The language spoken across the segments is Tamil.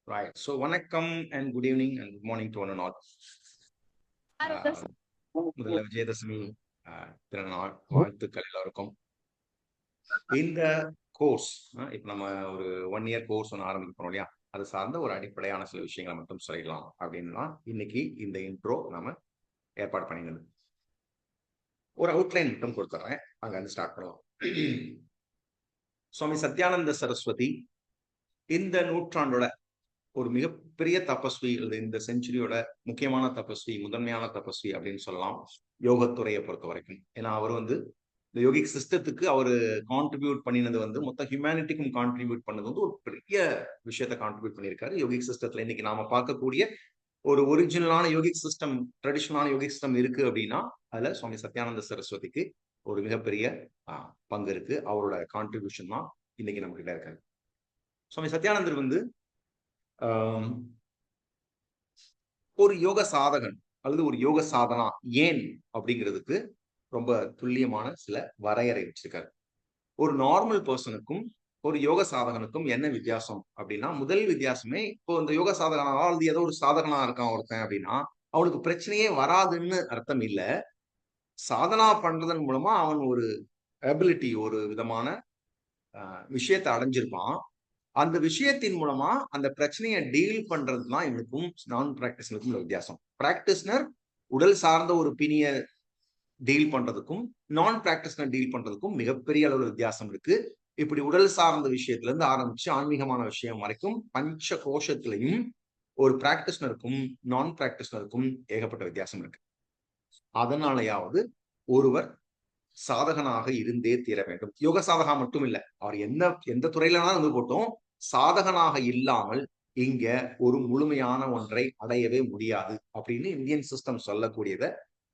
Right. So, வணக்கம் and good evening and good morning to one and all. முதல்ல விஜயதசமி திருநாள் வாழ்த்துக்கள் எல்லாருக்கும். இந்த கோர்ஸ் இப்போ நம்ம ஒரு 1 year கோர்ஸ் ஒன்று ஆரம்பிக்கிறோம் இல்லையா, அது சார்ந்த ஒரு அடிப்படையான சில விஷயங்களை மட்டும் சொல்லலாம் அப்படின்னா இன்னைக்கு இந்த இன்ட்ரோ நம்ம ஏற்பாடு பண்ணினது. ஒரு அவுட்லைன் மட்டும் கொடுத்துட்றேன், அங்கேருந்து ஸ்டார்ட் பண்ணலாம். சுவாமி சத்யானந்த சரஸ்வதி இந்த நூற்றாண்டோட ஒரு மிகப்பெரிய தபஸ்வி, இந்த செஞ்சுரியோட முக்கியமான தபஸ்வி, முதன்மையான தபஸ்வி அப்படின்னு சொல்லலாம் யோகத்துறையை பொறுத்த வரைக்கும். ஏன்னா அவர் இந்த யோகிக் சிஸ்டத்துக்கு அவர் கான்ட்ரிபியூட் பண்ணினது மொத்த ஹியூமனிட்டிக்கும் கான்ட்ரிபியூட் பண்ணது ஒரு பெரிய விஷயத்த கான்ட்ரிபியூட் பண்ணியிருக்காரு. யோகிக் சிஸ்டத்துல இன்னைக்கு நாம பார்க்கக்கூடிய ஒரு ஒரிஜினலான யோகிக் சிஸ்டம், ட்ரெடிஷனலான யோகிக் சிஸ்டம் இருக்கு அப்படின்னா அதுல சுவாமி சத்யானந்த சரஸ்வதிக்கு ஒரு மிகப்பெரிய பங்கு இருக்கு. அவரோட கான்ட்ரிபியூஷன் தான் இன்னைக்கு நம்ம கிட்ட இருக்காரு. சுவாமி சத்யானந்தர் ஒரு யோக சாதகன் அல்லது ஒரு யோக சாதனா ஏன் அப்படிங்கிறதுக்கு ரொம்ப துல்லியமான சில வரையறை வச்சிருக்காரு. ஒரு நார்மல் பர்சனுக்கும் ஒரு யோக சாதகனுக்கும் என்ன வித்தியாசம் அப்படின்னா, முதல் வித்தியாசமே, இப்போ இந்த யோக சாதகனா அல்லது ஏதோ ஒரு சாதகனா இருக்கான் ஒருத்தன் அப்படின்னா அவனுக்கு பிரச்சனையே வராதுன்னு அர்த்தம் இல்ல. சாதனா பண்றதன் மூலமா அவன் ஒரு எபிலிட்டி, ஒரு விதமான விஷயத்தை அடைஞ்சிருப்பான். அந்த விஷயத்தின் மூலமா அந்த பிரச்சனையை டீல் பண்றதுதான் இவனுக்கும் நான் பிராக்டிஸ்னருக்கும் உள்ள வித்தியாசம். பிராக்டிஸ்னர் உடல் சார்ந்த ஒரு பிணிய டீல் பண்றதுக்கும் நான் பிராக்டிஸ்னர் டீல் பண்றதுக்கும் மிகப்பெரிய அளவுல வித்தியாசம் இருக்கு. இப்படி உடல் சார்ந்த விஷயத்துல இருந்து ஆரம்பிச்சு ஆன்மீகமான விஷயம் வரைக்கும் பஞ்ச கோஷத்திலையும் ஒரு பிராக்டிஸ்னருக்கும் நான் பிராக்டிஸ்னருக்கும் ஏகப்பட்ட வித்தியாசம் இருக்கு. அதனாலயாவது ஒருவர் சாதகனாக இருந்தே தீர வேண்டும். யோக சாதகா மட்டும் இல்ல, அவர் எந்த துறையில போட்டோம், சாதகனாக இல்லாமல் இங்க ஒரு முழுமையான ஒன்றை அடையவே முடியாது அப்படின்னு இந்தியன் சிஸ்டம் சொல்லக்கூடியதை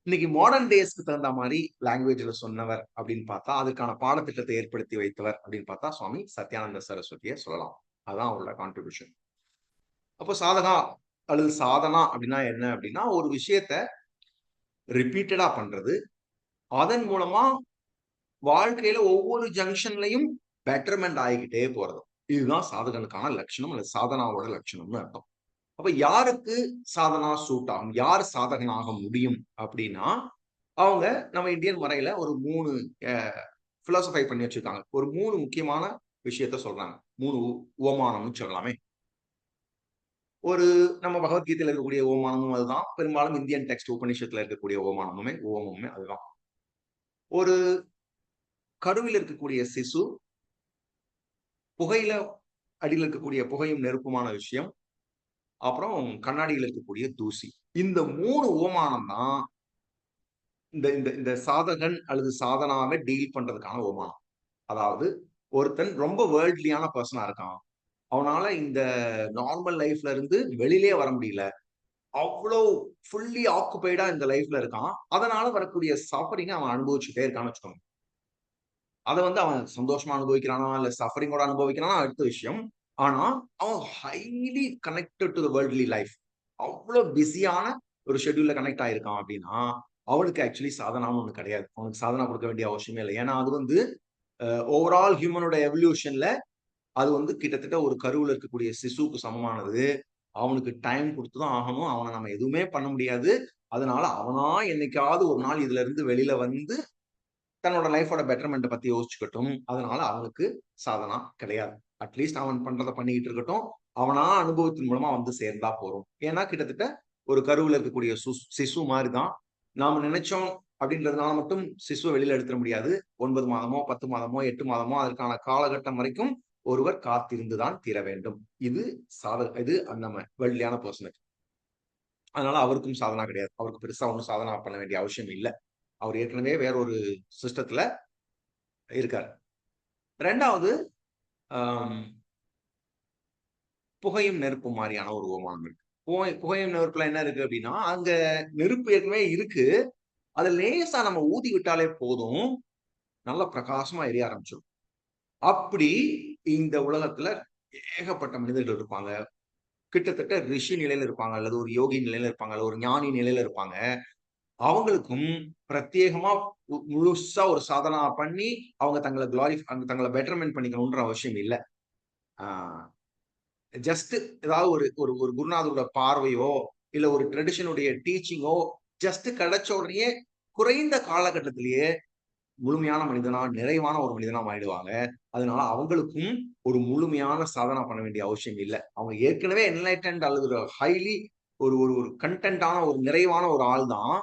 இன்னைக்கு மாடர்ன் டேஸ்க்கு தகுந்த மாதிரி லாங்குவேஜ்ல சொன்னவர் அப்படின்னு பார்த்தா, அதுக்கான பாடத்திட்டத்தை ஏற்படுத்தி வைத்தவர் அப்படின்னு பார்த்தா சுவாமி சத்யானந்த சரஸ்வதியை சொல்லலாம். அதான் அவரோட கான்ட்ரிபியூஷன். அப்போ சாதகா அல்லது சாதனா அப்படின்னா என்ன அப்படின்னா, ஒரு விஷயத்த ரிப்பீட்டடா பண்றது, அதன் மூலமா வாழ்க்கையில ஒவ்வொரு ஜங்ஷன்லையும் பெட்டர்மெண்ட் ஆகிக்கிட்டே போறது. இதுதான் சாதகனுக்கான லட்சணம் அல்லது சாதனாவோட லட்சணம்னு அர்த்தம். அப்ப யாருக்கு சாதனா சூட் ஆகும், யார் சாதகனாக முடியும் அப்படின்னா, அவங்க நம்ம இந்தியன் முறையில ஒரு 3 பிலாசபை பண்ணி வச்சிருக்காங்க. ஒரு 3 முக்கியமான விஷயத்த சொல்றாங்க. 3 உவமானம்னு சொல்லலாமே. ஒரு நம்ம பகவத்கீதையில இருக்கக்கூடிய ஓமானமும் அதுதான். பெரும்பாலும் இந்தியன் டெக்ஸ்ட் உபநிஷத்துல இருக்கக்கூடிய ஓமமுமே அதுதான். ஒரு கருவில் இருக்கக்கூடிய சிசு, புகையில அடியில் இருக்கக்கூடிய புகையும் நெருப்புமான விஷயம், அப்புறம் கண்ணாடியில் இருக்கக்கூடிய தூசி. இந்த 3 உவமானம் தான் இந்த சாதகன் அல்லது சாதனாவை டீல் பண்றதுக்கான உவமானம். அதாவது ஒருத்தன் ரொம்ப வேர்ல்ட்லியான பர்சனா இருக்கான், அவனால இந்த நார்மல் லைஃப்ல இருந்து வெளியிலே வர முடியல, அவ்வளோ ஃபுல்லி ஆக்குபைடா இந்த லைஃப்ல இருக்கான். அதனால வரக்கூடிய சஃபரிங் அவன் அனுபவிச்சுட்டே இருக்கான்னு வச்சுக்கோங்க. அதை அவன் சந்தோஷமா அனுபவிக்கிறானா இல்ல சஃபரிங்கோட அனுபவிக்கிறானா அடுத்த விஷயம். ஆனா அவன் highly connected to the worldly life, அவ்வளோ பிஸியான ஒரு ஷெட்யூல்ல கனெக்ட் ஆயிருக்கான் அப்படின்னா அவனுக்கு ஆக்சுவலி சாதனான்னு ஒண்ணு கிடையாது. அவனுக்கு சாதனா கொடுக்க வேண்டிய அவசியமே இல்லை. ஏன்னா அது ஓவரால் ஹியூமனோட எவல்யூஷன்ல அது கிட்டத்தட்ட ஒரு கருவுல இருக்கக்கூடிய சிசுக்கு சமமானது. அவனுக்கு டைம் கொடுத்துதான் ஆகணும். அவனை நம்ம எதுவுமே பண்ண முடியாது. அதனால அவனா என்னைக்காவது ஒரு நாள் இதுல இருந்து வெளியில தன்னோட லைஃபோட பெட்டர்மெண்ட் பத்தி யோசிச்சுக்கட்டும். அதனால அவனுக்கு சாதனா கிடையாது. அட்லீஸ்ட் அவன் பண்றதை பண்ணிக்கிட்டு இருக்கட்டும். அவனா அனுபவத்தின் மூலமா சேர்ந்தா போறோம். ஏன்னா கிட்டத்தட்ட ஒரு கருவுல இருக்கக்கூடிய சிசு மாதிரிதான். நாம நினைச்சோம் அப்படின்றதுனால மட்டும் சிசுவை வெளியில எடுத்துட முடியாது. 9 மாதமோ 10 மாதமோ 8 மாதமோ அதற்கான காலகட்டம் வரைக்கும் ஒருவர் காத்திருந்துதான் தீர வேண்டும். இது நம்ம வெள்ளியான பர்சனுக்கு. அதனால அவருக்கும் சாதனா கிடையாது. அவருக்கு பெருசா ஒன்றும் சாதனா பண்ண வேண்டிய அவசியம் இல்லை. அவர் ஏற்கனவே வேற ஒரு சிஸ்டத்துல இருக்காரு. ரெண்டாவது, புகையும் நெருப்பு மாதிரியான ஒரு உவமானம் இருக்கு. புகையும் நெருப்புல என்ன இருக்கு அப்படின்னா, அங்க நெருப்பு ஏற்கனவே இருக்கு, அதை லேசா நம்ம ஊதி விட்டாலே போதும், நல்ல பிரகாசமா எரிய ஆரம்பிச்சிடும். அப்படி இந்த உலகத்துல ஏகப்பட்ட மனிதர்கள் இருப்பாங்க. கிட்டத்தட்ட ரிஷி நிலையில இருப்பாங்க, அல்லது ஒரு யோகி நிலையில இருப்பாங்க, அல்லது ஒரு ஞானி நிலையில இருப்பாங்க. அவங்களுக்கும் பிரத்யேகமா முழுசா ஒரு சாதனா பண்ணி அவங்க தங்களை பெட்டர்மெண்ட் பண்ணிக்கணும்ன்ற அவசியம் இல்லை. ஜஸ்ட் ஏதாவது ஒரு ஒரு ஒரு குருநாதரோட பார்வையோ இல்ல ஒரு ட்ரெடிஷனுடைய டீச்சிங்கோ ஜஸ்ட் கிடைச்ச உடனே குறைந்த காலகட்டத்திலேயே முழுமையான மனிதனா, நிறைவான ஒரு மனிதனா மாறிடுவாங்க. அதனால அவங்களுக்கும் ஒரு முழுமையான சாதனா பண்ண வேண்டிய அவசியம் இல்ல. அவங்க ஏற்கனவே என்லைட்டன்ட் அல்லது ஒரு ஹைலி ஒரு ஒரு ஒரு கன்டென்ட்டான ஒரு நிறைவான ஒரு ஆள் தான்.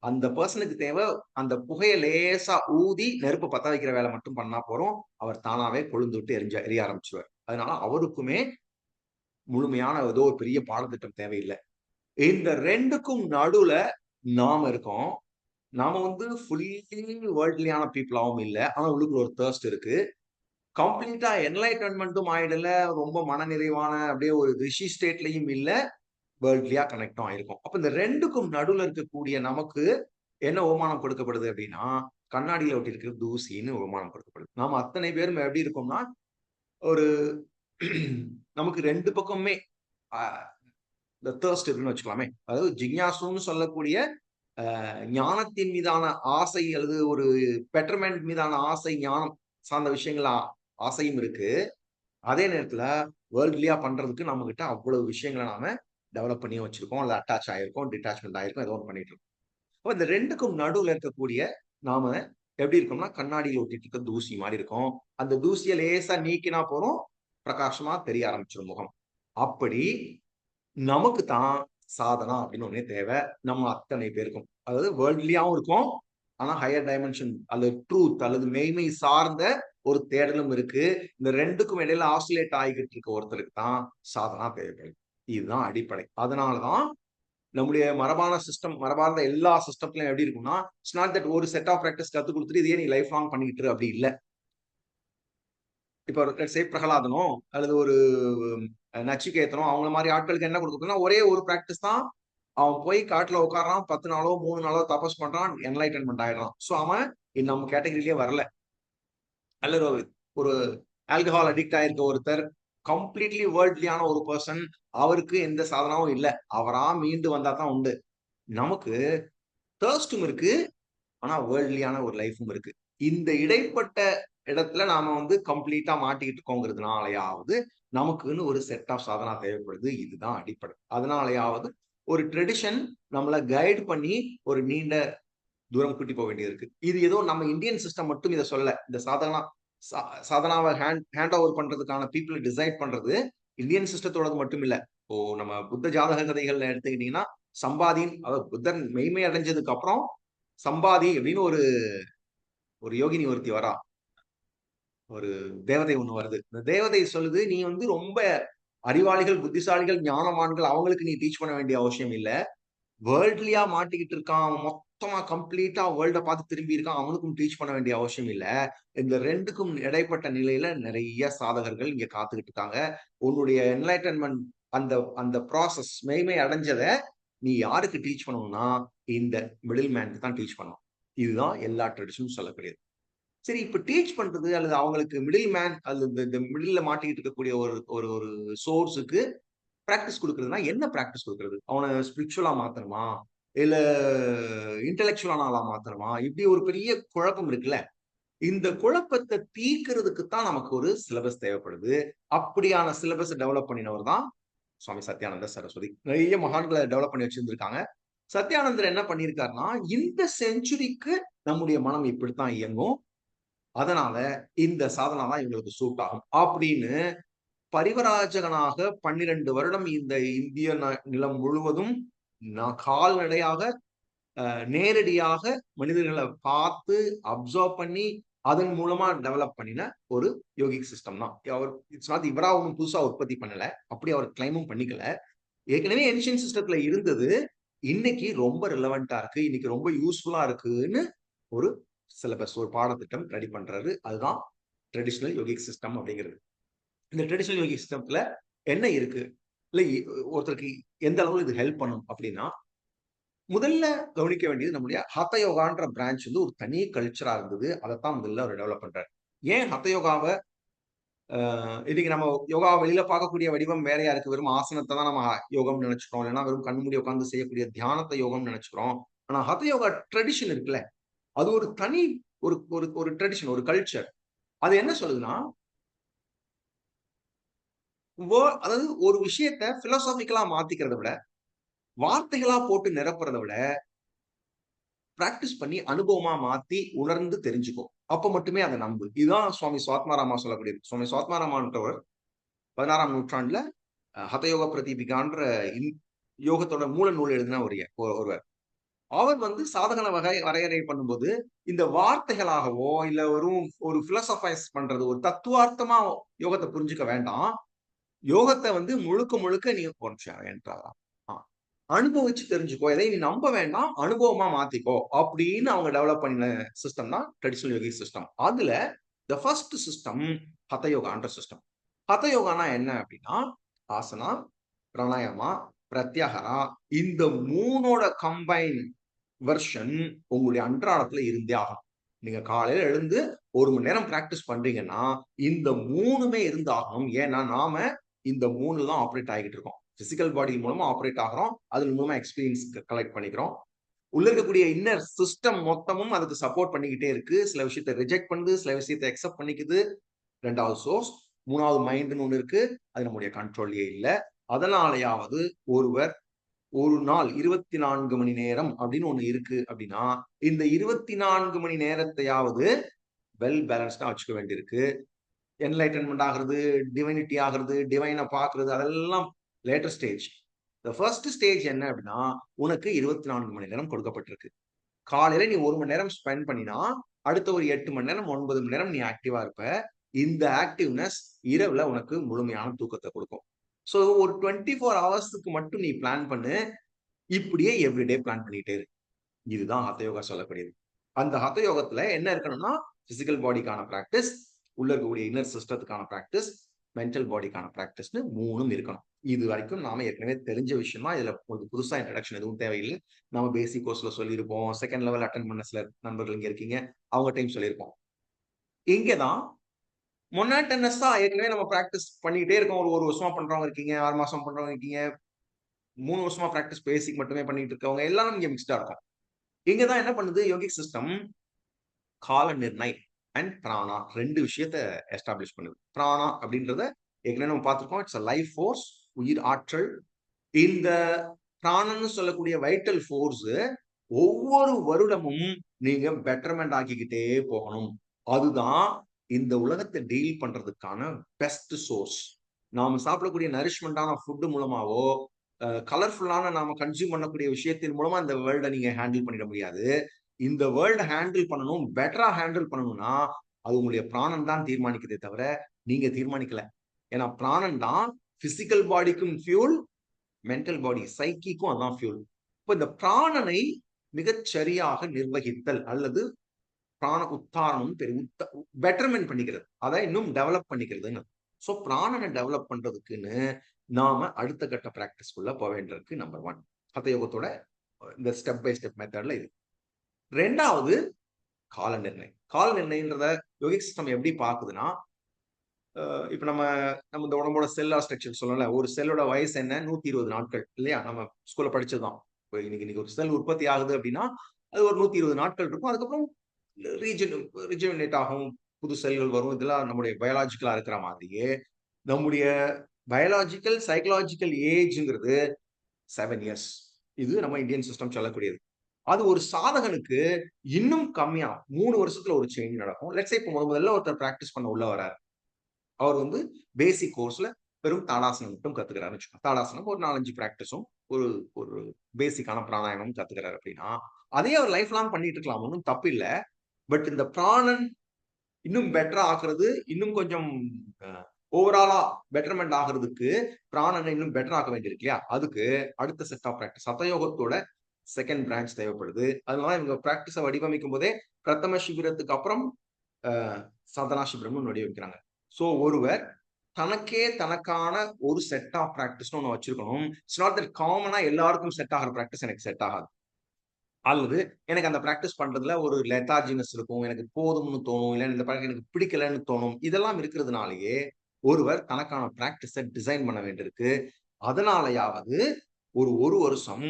அந்த பெர்சனுக்கு தேவை அந்த புகைய லேசா ஊதி நெருப்பு பத்த வைக்கிற வேலை மட்டும் பண்ணா போறோம். அவர் தானாவே கொழுந்து விட்டு எரிய ஆரம்பிச்சுருவார். அதனால அவருக்குமே முழுமையான ஏதோ ஒரு பெரிய பாடத்திட்டம் தேவையில்ல. இந்த 2க்கும் நடுவுல நாம இருக்கோம். நாம வந்து ஃபுல்லி வேர்ல்ட்லியான பீப்பிளாவும் இல்ல. ஆனா உள்ளுக்குள்ள ஒரு தர்ஸ்ட் இருக்கு. கம்ப்ளீட்டா என்லைட்டன்மென்ட்டும் ஆயிடல. ரொம்ப மனநிறைவான அப்படியே ஒரு ரிஷி ஸ்டேட்லயும் இல்ல. வேர்ல்ட்லியா கனெக்டும் ஆயிருக்கும். அப்ப இந்த 2க்கும் நடுவுல இருக்கக்கூடிய நமக்கு என்ன ஓமானம் கொடுக்கப்படுது அப்படின்னா, கண்ணாடியில ஒட்டியிருக்கிற தூசின்னு ஓமானம் கொடுக்கப்படுது. நாம அத்தனை பேரும் எப்படி இருக்கோம்னா, ஒரு நமக்கு 2 பக்கமுமே அ இந்த தர்ஸ்ட் இருக்குன்னு வச்சுக்கலாமே. அதாவது ஜிக்ஞாசுன்னு சொல்லக்கூடிய ஞானத்தின் மீதான ஆசை அல்லது ஒரு பெட்டர்மென்ட் மீதான ஆசை, ஞானம் சார்ந்த விஷயங்கள் ஆசையும் இருக்கு. அதே நேரத்துல வேர்ல்ட்லியா பண்றதுக்கு நம்மகிட்ட அவ்வளவு விஷயங்கள நாம டெவலப் பண்ணியும் வச்சிருக்கோம். அல்ல அட்டாச் ஆயிருக்கோம், டிட்டாச்மென்ட் ஆயிருக்கோம். ஏதோ ஒண்ணு பண்ணிட்டு இருக்கோம். அப்ப இந்த 2க்கும் நடுவுல இருக்கக்கூடிய நாம எப்படி இருக்கோம்னா, கண்ணாடியில ஒட்டிட்டு இருக்க தூசி மாரி இருக்கும். அந்த தூசிய லேசா நீக்கினா போதும், பிரகாசமா தெரிய ஆரம்பிச்சுரும் முகம். அப்படி நமக்கு தான் சாதனா அப்படின்னு ஒண்ணே தேவை. நம்ம அத்தனை பேருக்கும். அதாவது வேர்ல்ட்லியாவும் இருக்கும். ஆனா ஹையர் டைமென்ஷன் அல்லது ட்ரூத் அல்லது மெய்மை சார்ந்த ஒரு தேடலும் இருக்கு. இந்த 2க்கும் இடையில ஆசிலேட் ஆகிக்கிட்டு இருக்க ஒருத்தருக்கு தான் சாதனா தேவைப்படுது. இதுதான் அடிப்படை. அதனாலதான் நம்முடைய மரபான சிஸ்டம், மரபார்ந்த எல்லா சிஸ்டம்லயும் எப்படி இருக்கும்னா, இட்ஸ் நாட் தட் ஒரு செட் ஆஃப் பிராக்டிஸ் கத்து கொடுத்துட்டு இதையே நீ லைஃப் லாங் பண்ணிட்டு இரு அப்படி இல்ல. இப்ப லெட்ஸ் சே பிரகலாதனோ அல்லது ஒரு நச்சிகேதனோ அவங்கள மாதிரி ஆட்களுக்கு என்ன கொடுக்கணும்னா ஒரே ஒரு பிராக்டிஸ் தான். அவன் போய் காட்டுல உட்கார்றான் 10 நாளோ 3 நாளோ தபஸ் பண்றான், என்லைட்டன்மெண்ட் ஆயிடுறான். சோ அவன் நம்ம கேட்டகரியிலேயே வரல. அல்லது ஒரு ஆல்கஹால் அடிக்ட் ஆயிருக்க ஒருத்தர் கம்ப்ளீட்லி வேர்ல்ட்லியான ஒரு பர்சன், அவருக்கு எந்த சாதனமும் இல்ல. அவரா மீண்டு வந்தா தான் உண்டு. நமக்கு தேர்ஸ்டும் இருக்கு. ஆனா வேர்ல்ட்லியான ஒரு லைஃபும் இருக்கு. இந்த இடைப்பட்ட இடத்துல நாம வந்து கம்ப்ளீட்டா மாட்டிக்கிட்டு இருக்கோங்கிறதுனாலயாவது நமக்குன்னு ஒரு செட் ஆஃப் சாதனா தேவைப்படுது. இதுதான் அடிப்படை. அதனாலயாவது ஒரு ட்ரெடிஷன் நம்மள கைட் பண்ணி ஒரு நீண்ட தூரம் கூட்டி போக வேண்டியது இருக்கு. இது ஏதோ நம்ம இந்தியன் சிஸ்டம் மட்டும் இதை சொல்ல. இந்த சாதனாவை ஹேண்ட் ஓவர் பண்றதுக்கான பீப்புளை டிசைட் பண்றது இந்தியன் சிஸ்டத்தோடது மட்டும் இல்ல. இப்போ நம்ம புத்த ஜாதக கதைகள் எடுத்துக்கிட்டீங்கன்னா, சம்பாதின் அதாவது புத்தன் மெய்மை அடைஞ்சதுக்கு அப்புறம் சம்பாதி அப்படின்னு ஒரு ஒரு யோகினி ஒருத்தி வரா. ஒரு தேவதை ஒண்ணு வருது. இந்த தேவதை சொல்லுது, நீ வந்து ரொம்ப அறிவாளிகள், புத்திசாலிகள், ஞானவான்கள் அவங்களுக்கு நீ டீச் பண்ண வேண்டிய அவசியம் இல்ல. வேர்ல்ட்லியா மாட்டிக்கிட்டு இருக்கான். அவன் மொத்தமா கம்ப்ளீட்டா வேர்ல்ட பார்த்து திரும்பி இருக்கான். அவனுக்கும் டீச் பண்ண வேண்டிய அவசியம் இல்ல. இந்த 2க்கும் இடைப்பட்ட நிலையில நிறைய சாதகர்கள் இங்க காத்துக்கிட்டு இருக்காங்க. உன்னுடைய என்லைட்டன்மென்ட் அந்த அந்த ப்ராசஸ் மெய்மை அடைஞ்சத நீ யாருக்கு டீச் பண்ணணும்னா, இந்த மிடில் மேனுக்கு தான் டீச் பண்ணணும். இதுதான் எல்லா ட்ரெடிஷனும் சொல்லக்கூடியது. சரி, இப்ப டீச் பண்றது அல்லது அவங்களுக்கு மிடில் மேன் அல்லது இந்த மிடில்ல மாட்டிக்கிட்டு இருக்கக்கூடிய ஒரு ஒரு ஒரு சோர்ஸுக்கு பிராக்டிஸ் குடுக்குறதுன்னா, என்ன பிராக்டிஸ் குடுக்குறது? அவன ஸ்பிரிச்சுவலா மாத்தணுமா? இல்ல இன்டலெக்சுவலான ஆளா மாத்தணுமா? இப்படி ஒரு பெரிய குழப்பம் இருக்குல்ல. இந்த குழப்பத்த தீர்க்கிறதுக்கு தான் நமக்கு ஒரு சிலபஸ் தேவைப்படுது. அப்படியான சிலபஸ் டெவலப் பண்ணினவர் தான் சுவாமி சத்யானந்த சரஸ்வதி. நிறைய மகான்கள டெவலப் பண்ணி வச்சிருந்திருக்காங்க. சத்யானந்தர் என்ன பண்ணியிருக்காருன்னா, இந்த செஞ்சுரிக்கு நம்முடைய மனம் இப்படித்தான் இயங்கும். அதனால இந்த சாதனா தான் இவங்களுக்கு சூட் ஆகும். அப்படின்னு பரிவராஜகனாக 12 வருடம் இந்த இந்திய நிலம் முழுவதும் கால்நடையாக நேரடியாக மனிதர்களை பார்த்து அப்சர்வ் பண்ணி அதன் மூலமா டெவலப் பண்ணின ஒரு யோகிக் சிஸ்டம் தான். அவர் இட்ஸ் நாட் இவரா ஒன்றும் புதுசா உற்பத்தி பண்ணல. அப்படி அவர் கிளைமும் பண்ணிக்கல. ஏற்கனவே ஏன்ஷியன் சிஸ்டத்துல இருந்தது. இன்னைக்கு ரொம்ப ரிலவெண்டா இருக்கு. இன்னைக்கு ரொம்ப யூஸ்ஃபுல்லா இருக்குன்னு ஒரு சிலபஸ் ஒரு பாடத்திட்டம் ரெடி பண்றாரு. அதுதான் ட்ரெடிஷனல் யோகிக் சிஸ்டம் அப்படிங்கிறது. இந்த ட்ரெடிஷனல் யோகிக் சிஸ்டம்ல என்ன இருக்கு? இல்ல ஒருத்தருக்கு எந்த அளவுக்கு இது ஹெல்ப் பண்ணும் அப்படின்னா, முதல்ல கவனிக்க வேண்டியது நம்முடைய ஹத யோகான்ற பிரான்ச் வந்து ஒரு தனி கல்ச்சரா இருந்தது. அதைத்தான் முதல்ல அவர் டெவலப் பண்றாரு. ஏன் ஹத யோகாவ இன்னைக்கு நம்ம யோகா வெளியில பார்க்கக்கூடிய வடிவம் வேறையா இருக்கு. வெறும் ஆசனத்தை தான் நம்ம யோகம்னு நினைச்சுக்கிறோம். இல்லைன்னா வெறும் கண்ணு மூடி உட்கார்ந்து செய்யக்கூடிய தியானத்தை யோகம்னு நினைச்சுக்கிறோம். ஆனா ஹத யோகா ட்ரெடிஷன் இருக்குல்ல, அது ஒரு தனி ஒரு ஒரு ஒரு ட்ரெடிஷன், ஒரு கல்ச்சர். அது என்ன சொல்லுதுன்னா, அதாவது ஒரு விஷயத்த பிலோசாபிக்கலா மாத்திக்கிறத விட, வார்த்தைகளா போட்டு நிரப்புறத விட, பிராக்டிஸ் பண்ணி அனுபவமா மாத்தி உணர்ந்து தெரிஞ்சுக்கோ. அப்ப மட்டுமே அதை நம்பு. இதுதான் சுவாமி சுவாத்மாராமா சொல்லக்கூடியது. சுவாமி சுவாத்மாராமான்றவர் 16ஆம் நூற்றாண்டுல ஹதயோக பிரதீபிகான்ற யோகத்தோட மூல நூல் எழுதின ஒருவர். அவர் சாதகன வரையறை பண்ணும்போது, இந்த வார்த்தைகளாகவோ இல்ல ஒரு பிலோசபைஸ் பண்றது, ஒரு தத்துவார்த்தமா யோகத்தை புரிஞ்சுக்க வேண்டாம். யோகத்தை முழுக்க முழுக்க நீ என்றாராம். அனுபவிச்சு தெரிஞ்சுக்கோ. எதையும் நீ நம்ப வேண்டாம், அனுபவமா மாத்திக்கோ அப்படின்னு அவங்க டெவலப் பண்ண சிஸ்டம் தான் ட்ரெடிஷனல் யோகி சிஸ்டம். அதுல த ஃபர்ஸ்ட் சிஸ்டம் ஹத யோகான்ற சிஸ்டம். ஹத யோகானா என்ன அப்படின்னா, ஆசனா, பிராணாயாமா, பிரத்யாகரா, இந்த மூணோட கம்பைன் வெர்ஷன் உங்களுடைய அன்றாடத்துல இருந்தே ஆகும். நீங்க காலையில எழுந்து 1 மணி நேரம் பிராக்டிஸ் பண்றீங்கன்னா, இந்த மூணுமே இருந்து ஆகணும். ஏன்னா நாம இந்த 3 தான் ஆப்ரேட் ஆகிட்டு இருக்கோம். பிசிக்கல் பாடி மூலமா ஆப்ரேட் ஆகிறோம். அதன் மூலமா எக்ஸ்பீரியன்ஸ் கலெக்ட் பண்ணிக்கிறோம். உள்ள இருக்கக்கூடிய இன்னர் சிஸ்டம் மொத்தமும் அதுக்கு சப்போர்ட் பண்ணிக்கிட்டே இருக்கு. சில விஷயத்தை ரிஜெக்ட் பண்ணுது, சில விஷயத்தை அக்செப்ட் பண்ணிக்குது. 2வது சோர்ஸ். 3வது மைண்ட்னு ஒண்ணு இருக்கு. அது நம்முடைய கண்ட்ரோல்லயே இல்ல. அதனாலயாவது ஒருவர் ஒரு நாள் 24 மணி நேரம் அப்படின்னு ஒண்ணு இருக்கு அப்படின்னா, இந்த 24 மணி நேரத்தையாவது வெல் பேலன்ஸ்டா வச்சுக்க வேண்டியிருக்கு. என்லைட்டன்மெண்ட் ஆகுறது, டிவைனிட்டி ஆகுறது, டிவைனை பாக்குறது, அதெல்லாம் later stage. The first stage என்ன அப்படின்னா, உனக்கு 24 மணி நேரம் கொடுக்கப்பட்டிருக்கு. காலையில நீ 1 மணி நேரம் ஸ்பெண்ட் பண்ணினா, அடுத்த ஒரு 8 மணி நேரம் 9 மணி நேரம் நீ ஆக்டிவா இருப்ப. இந்த ஆக்டிவ்னஸ் இரவுல உனக்கு முழுமையான தூக்கத்தை கொடுக்கும். சோ ஒரு 24 ஹவர்ஸ்க்கு மட்டும் நீ பிளான் பண்ணு. இப்படியே எவ்ரிடே பிளான் பண்ணிட்டே இரு. இதுதான் ஹத யோகா சொல்லக்கூடியது. அந்த ஹத யோகத்துல என்ன இருக்கணும்னா, பிசிக்கல் பாடிக்கான பிராக்டிஸ், உள்ள இருக்கக்கூடிய இன்னர் சிஸ்டத்துக்கான பிராக்டிஸ், மென்டல் பாடிக்கான பிராக்டிஸ்னு 3ம் இருக்கணும். இது வரைக்கும் நாம ஏற்கனவே தெரிஞ்ச விஷயமா, இதுல உங்களுக்கு புதுசா இன்ட்ரடக்ஷன் எதுவும் தேவையில்லை. நம்ம பேசிக் கோர்ஸ்ல சொல்லியிருப்போம். செகண்ட் லெவல் அட்டன் பண்ண சில நண்பர்கள் இங்க இருக்கீங்க. அவங்க டைம் சொல்லியிருப்போம். இங்கதான் மொனாட்டனஸா ஏற்கனவே நம்ம பிராக்டிஸ் பண்ணிக்கிட்டே இருக்கோம். ஒரு வருஷமா பண்றவங்க இருக்கீங்க, 6 மாசம் பண்றவங்க இருக்கீங்க, 3 வருஷமா பிராக்டிஸ் பேசிக் மட்டுமே பண்ணிட்டு இருக்கவங்க எல்லாரும் இங்க மிக்ஸ்டா இருக்கும். இங்கதான் என்ன பண்ணுது யோகிக் சிஸ்டம், கால நிர்ணய் அண்ட் பிராணா 2 விஷயத்த எஸ்டாப்ளிஷ் பண்ணுது. பிராணா அப்படின்றத ஏற்கனவே நம்ம பார்த்திருக்கோம். இட்ஸ் லைஃப் ஃபோர்ஸ், உயிர் ஆற்றல். இந்த பிராணன்னு சொல்லக்கூடிய வைட்டல் ஃபோர்ஸ் ஒவ்வொரு வருடமும் நீங்க பெட்டர்மெண்ட் ஆக்கிக்கிட்டே போகணும். அதுதான் இந்த உலகத்தை டீல் பண்றதுக்கான பெஸ்ட் சோர்ஸ். நாம சாப்பிடக்கூடிய நரிஷ்மெண்டான ஃபுட் மூலமாவோ, கலர்ஃபுல்லான நாம கன்சியூம் பண்ணக்கூடிய விஷயத்தின் மூலமா இந்த வேர்ல்டை நீங்க ஹேண்டில் பண்ணிட முடியாது. இந்த வேர்ல்டை ஹேண்டில் பண்ணணும், பெட்டரா ஹேண்டில் பண்ணணும்னா அது உங்களுடைய பிராணன் தான் தீர்மானிக்குதே தவிர நீங்க தீர்மானிக்கல. ஏன்னா பிராணன் தான் பிசிக்கல் பாடிக்கும் ஃபியூல், மென்டல் பாடி சைக்கிக்கும் அதான் ஃபியூல். இப்போ இந்த பிராணனை மிகச் சரியாக நிர்வகித்தல் அல்லது பிராண உத்தாரணம் பெட்டர்மெண்ட் பண்ணிக்கிறது, அதை இன்னும் டெவலப் பண்ணிக்கிறதுன்னு. ஸோ பிராணனை டெவலப் பண்றதுக்குன்னு நாம அடுத்த கட்ட பிராக்டிஸ்குள்ள போக வேண்டியிருக்கு. நம்பர் 1 ஹத யோகத்தோட இந்த ஸ்டெப் பை ஸ்டெப் மெத்தட்ல இது. 2வது கால நிர்ணயம். கால நிர்ணயன்றத யோகிக் சிஸ்டம் எப்படி பாக்குதுன்னா, இப்ப நம்ம இந்த உடம்போட செல்லா ஸ்ட்ரக்சர் சொல்லல, ஒரு செல்லோட வயசு என்ன, 120 நாட்கள் இல்லையா? நம்ம ஸ்கூல்ல படிச்சதுதான். இன்னைக்கு ஒரு செல் உற்பத்தி ஆகுது அப்படின்னா அது ஒரு 120 நாட்கள் இருக்கும். அதுக்கப்புறம் ரிஜுவனேட் ஆகும், புது செல்கள் வரும். இதெல்லாம் நம்முடைய பயாலஜிக்கலா இருக்கிற மாதிரியே நம்முடைய பயாலஜிக்கல் சைக்கலாஜிக்கல் ஏஜ்ங்கிறது 7 இயர்ஸ். இது நம்ம இந்தியன் சிஸ்டம் சொல்லக்கூடியது. அது ஒரு சாதகனுக்கு இன்னும் கம்மியா 3 வருஷத்துல ஒரு சேஞ்ச் நடக்கும். லெட்ஸ் சே இப்போ முதல்ல ஒருத்தர் பிராக்டிஸ் பண்ண உள்ள வராரு. அவர் பேசிக் கோர்ஸ்ல வெறும் தாடாசனம் மட்டும் கத்துக்கிறாரு வச்சுக்கோங்க. தாடாசனம் ஒரு 4-5 பிராக்டிஸும் ஒரு ஒரு பேசிக்கான பிராணாயாமம் கத்துக்கிறாரு அப்படின்னா, அதே அவர் லைஃப் லாங் பண்ணிட்டு இருக்கலாம், ஒன்றும் தப்பு இல்ல. பட் இந்த பிராணன் இன்னும் பெட்டரா ஆக்குறது, இன்னும் கொஞ்சம் ஓவராலா பெட்டர்மெண்ட் ஆகுறதுக்கு பிராணனை இன்னும் பெட்டர் ஆக்க வேண்டியிருக்கு இல்லையா? அதுக்கு அடுத்த செட் ஆஃப் பிராக்டிஸ் சதயோகத்தோட செகண்ட் பிரான்ச் தேவைப்படுது. அதனால இவங்க பிராக்டிஸை வடிவமைக்கும் போதே பிரதம சிபிரத்துக்கு அப்புறம் சாதனா சிபிரம்னு வடிவமைக்கிறாங்க. சோ ஒருவர் தனக்கே தனக்கான ஒரு செட் ஆஃப் பிராக்டிஸ் ஒன்று வச்சிருக்கணும். இட்ஸ் நாட் தட் காமனா எல்லாருக்கும் செட் ஆகிற பிராக்டிஸ் எனக்கு செட் ஆகாது. அல்லது எனக்கு அந்த பிராக்டிஸ் பண்றதுல ஒரு லெத்தார்ஜினஸ் இருக்கும், எனக்கு போதும்னு தோணும், இல்லை இந்த பிராக்டிஸ் எனக்கு பிடிக்கலன்னு தோணும். இதெல்லாம் இருக்கிறதுனாலேயே ஒருவர் தனக்கான பிராக்டிஸை டிசைன் பண்ண வேண்டியிருக்கு. அதனாலயாவது ஒரு வருஷம்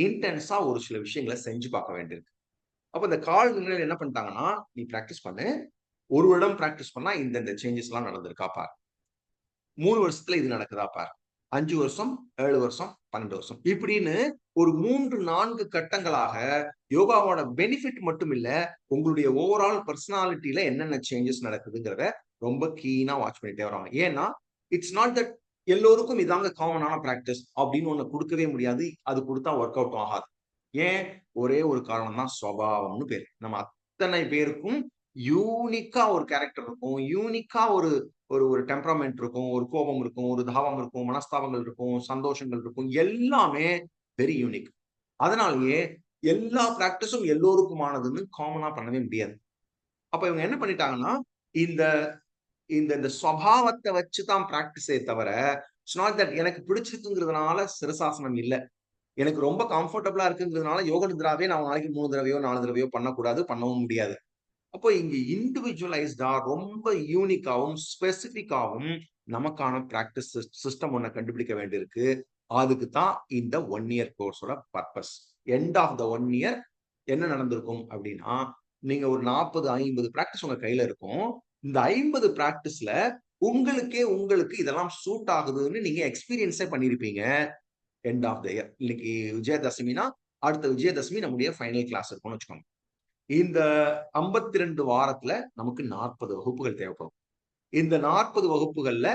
இன்டென்ஸா ஒரு சில விஷயங்களை செஞ்சு பார்க்க வேண்டியிருக்கு. அப்ப இந்த கால் நிலையில என்ன பண்ணிட்டாங்கன்னா, நீ பிராக்டிஸ் பண்ணு, ஒரு வருடம் பிராக்டிஸ் பண்ணா இந்த சேஞ்சஸ் எல்லாம் நடந்திருக்கா பாரு. 3 வருஷத்துல இது நடக்குதா பாரு, 5 வருஷம், 7 வருஷம், 12 வருஷம், இப்படின்னு ஒரு 3-4 கட்டங்களாக யோகாவோட பெனிஃபிட் மட்டும் இல்ல, உங்களுடைய ஓவரால் பர்சனாலிட்டியில என்னென்ன சேஞ்சஸ் நடக்குதுங்கிறத ரொம்ப கீனா வாட்ச் பண்ணிட்டே வராங்க. ஏன்னா இட்ஸ் நாட் தட் எல்லோருக்கும் இதாங்க காமனான பிராக்டிஸ் அப்படின்னு ஒண்ணு கொடுக்கவே முடியாது. அது கொடுத்தா ஒர்க் அவுட் ஆகாது. ஏன்? ஒரே ஒரு காரணம் தான், சுபாவம்னு பேரு. நம்ம அத்தனை பேருக்கும் யூனிக்கா ஒரு கேரக்டர் இருக்கும், யூனிக்கா ஒரு ஒரு ஒரு டெம்பரமெண்ட் இருக்கும், ஒரு கோபம் இருக்கும், ஒரு தாபம் இருக்கும், மனஸ்தாபங்கள் இருக்கும், சந்தோஷங்கள் இருக்கும், எல்லாமே வெரி யூனிக். அதனாலேயே எல்லா பிராக்டிஸும் எல்லோருக்குமானதுன்னு காமனா பண்ணவே முடியாது. அப்ப இவங்க என்ன பண்ணிட்டாங்கன்னா, இந்த இந்த இந்த சுபாவத்தை வச்சுதான் பிராக்டிஸே தவிர, இட்ஸ் நாட் தட் எனக்கு பிடிச்சிருக்குங்கிறதுனால சிரசாசனம் இல்ல. எனக்கு ரொம்ப கம்ஃபர்டபுளா இருக்குங்கிறதுனால யோக நித்ராவே நான் ஒரு நாளைக்கு 3 தடவையோ 4 தடவையோ பண்ணக்கூடாது, பண்ணவும் முடியாது. அப்போ இங்க இண்டிவிஜுவலைஸ்டா ரொம்ப யூனிக்காவும் ஸ்பெசிபிக்காவும் நமக்கான பிராக்டிஸ் சிஸ்டம் ஒண்ண கண்டுபிடிக்க வேண்டியிருக்கு. அதுக்கு தான் இந்த 1 இயர் கோர்ஸோட purpose. End of the 1 year என்ன நடந்திருக்கும் அப்படின்னா, நீங்க ஒரு 40, 50 பிராக்டிஸ் உங்க கையில இருக்கும். இந்த 50 பிராக்டிஸ்ல உங்களுக்கு இதெல்லாம் சூட் ஆகுதுன்னு நீங்க எக்ஸ்பீரியன்ஸே பண்ணியிருப்பீங்க. End of the year. இன்னைக்கு விஜயதசமினா, அடுத்த விஜயதசமி நம்முடைய ஃபைனல் கிளாஸ் இருக்கும்னு வச்சுக்கோங்க. இந்த 52 வாரத்துல நமக்கு 40 வகுப்புகள் தேவைப்படும். இந்த 40 வகுப்புகள்ல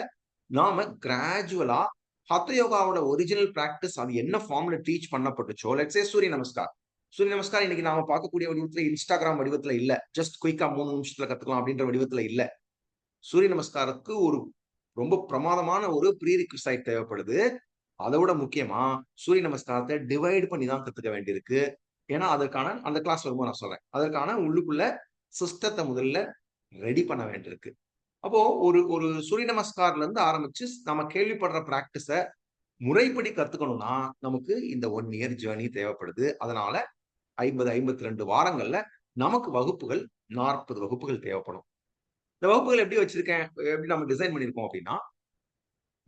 நாம கிராஜுவலா ஹத யோகாவோட ஒரிஜினல் பிராக்டிஸ் அது என்ன ஃபார்ம்ல டீச் பண்ணப்பட்டுச்சோ, லெட்ஸ் சே சூரிய நமஸ்கார். சூரிய நமஸ்கார் இன்னைக்கு நாம பார்க்கக்கூடிய வடிவத்துல இன்ஸ்டாகிராம் வடிவத்துல இல்ல. ஜஸ்ட் குயிக்கா 3 நிமிஷத்துல கத்துக்கலாம் அப்படின்ற வடிவத்துல இல்ல. சூரிய நமஸ்காரத்துக்கு ஒரு ரொம்ப பிரமாதமான ஒரு ப்ரீ ரிக்விசைட் தேவைப்படுது. அதை விட முக்கியமா சூரிய நமஸ்காரத்தை டிவைட் பண்ணி தான் கத்துக்க வேண்டியிருக்கு. ஏன்னா அதற்கான அந்த கிளாஸ் வரும்போது நான் சொல்றேன். அதற்கான உள்ளுக்குள்ள சிஸ்டத்தை முதல்ல ரெடி பண்ண வேண்டியிருக்கு. அப்போ ஒரு ஒரு சூரிய நமஸ்கார்ல இருந்து ஆரம்பிச்சு நம்ம கேள்விப்படுற பிராக்டிஸ முறைப்படி கத்துக்கணும்னா நமக்கு இந்த 1 இயர் ஜேர்னி தேவைப்படுது. அதனால 52 வாரங்கள்ல நமக்கு வகுப்புகள் 40 வகுப்புகள் தேவைப்படும். இந்த வகுப்புகள் எப்படி வச்சிருக்கேன், எப்படி நம்ம டிசைன் பண்ணியிருக்கோம் அப்படின்னா,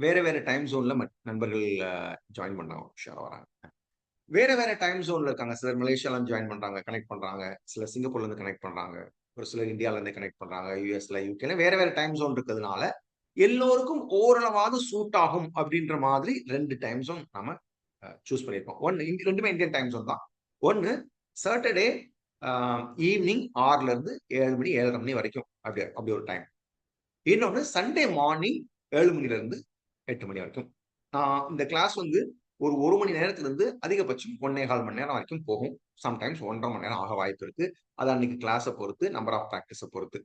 வேற வேற டைம் ஜோன்ல நண்பர்கள் ஜாயின் பண்றாங்க, உஷாரா வராங்க. வேற வேற டைம் ஜோன்ல இருக்காங்க. சிலர் மலேசியால இருந்து ஜாயின் பண்றாங்க, கனெக்ட் பண்றாங்க. சிலர் சிங்கப்பூர்ல இருந்து கனெக்ட் பண்றாங்க. ஒரு சிலர் இந்தியால இருந்து கனெக்ட் பண்றாங்க. யுஎஸ்ல, யூகேல வேற வேற டைம் ஜோன் இருக்கிறதுனால எல்லோருக்கும் ஓரளவாவது சூட் ஆகும் அப்படின்ற மாதிரி 2 டைம் ஜோன் நாம சூஸ் பண்ணியிருக்கோம். ஒன்னு ரெண்டுமே இந்தியன் டைம் ஜோன் தான். ஒன்னு சாட்டர்டே ஈவினிங் 6ல இருந்து 7 மணி 7:30 மணி வரைக்கும் அப்படி அப்படி ஒரு டைம். இன்னொன்னு சண்டே மார்னிங் 7 மணில இருந்து 8 மணி வரைக்கும். இந்த கிளாஸ் வந்து ஒரு மணி நேரத்துல இருந்து அதிகபட்சம் 1.25 மணி நேரம் வரைக்கும் போகும். சம்டைம்ஸ் 1.5 மணி நேரம் ஆக வாய்ப்பு இருக்கு. அது அன்னைக்கு கிளாஸை பொறுத்து, நம்பர் ஆஃப் பிராக்டிஸை பொறுத்து.